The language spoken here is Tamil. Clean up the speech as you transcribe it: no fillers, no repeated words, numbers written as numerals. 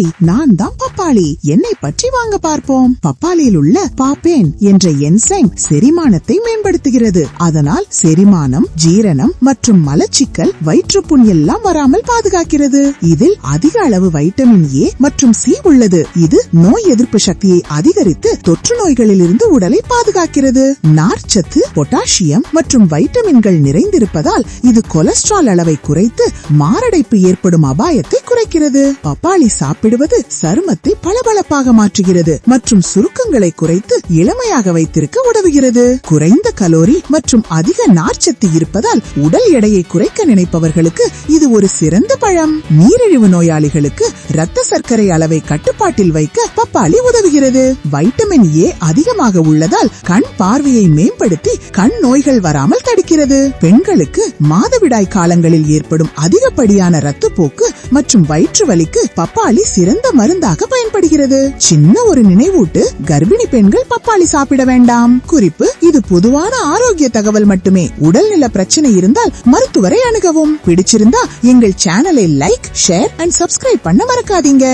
ஹாய், நான் தான் பப்பாளி. என்னை பற்றி வாங்க பார்ப்போம். பப்பாளியில் உள்ள பாப்பேன் என்ற என்சைம் செரிமானத்தை மேம்படுத்துகிறது. அதனால் செரிமானம், ஜீரணம் மற்றும் மலச்சிக்கல், வயிற்றுப்புண் எல்லாம் வராமல் பாதுகாக்கிறது. இதில் அதிக அளவு வைட்டமின் ஏ மற்றும் சி உள்ளது. இது நோய் எதிர்ப்பு சக்தியை அதிகரித்து தொற்று நோய்களில் இருந்து உடலை பாதுகாக்கிறது. நார்ச்சத்து, பொட்டாசியம் மற்றும் வைட்டமின்கள் நிறைந்திருப்பதால் இது கொலஸ்ட்ரால் அளவை குறைத்து மாரடைப்பு ஏற்படும் அபாயத்தை குறைக்கிறது. பப்பாளி சாப்பிடுவது சருமத்தை பளபளப்பாக மாற்றுகிறது மற்றும் சுருக்கங்களை குறைத்து இளமையாக வைத்திருக்க உதவுகிறது. குறைந்த கலோரி மற்றும் அதிக நார்ச்சத்து இருப்பதால் உடல் எடையை குறைக்க நினைப்பவர்களுக்கு இது ஒரு சிறந்த பழம். நீரிழிவு நோயாளிகளுக்கு இரத்த சர்க்கரை அளவை கட்டுப்பாட்டில் வைக்க பப்பாளி உதவுகிறது. வைட்டமின் ஏ அதிகமாக உள்ளதால் கண் பார்வையை மேம்படுத்தி கண் நோய்கள் வராமல் தடுக்கிறது. பெண்களுக்கு மாதவிடாய் காலங்களில் ஏற்படும் அதிகப்படியான இரத்தப்போக்கு மற்றும் வயிற்று வலிக்கு பப்பாளி சிறந்த மருந்தாக பயன்படுகிறது. சின்ன ஒரு நினைவூட்டு, கர்ப்பிணி பெண்கள் பப்பாளி சாப்பிட வேண்டாம். குறிப்பு: இது பொதுவான ஆரோக்கிய தகவல் மட்டுமே. உடல்நல பிரச்சனை இருந்தால் மருத்துவரை அணுகவும். பிடிச்சிருந்தா எங்கள் சேனலை லைக், ஷேர் அண்ட் சப்ஸ்கிரைப் பண்ண மறக்காதீங்க.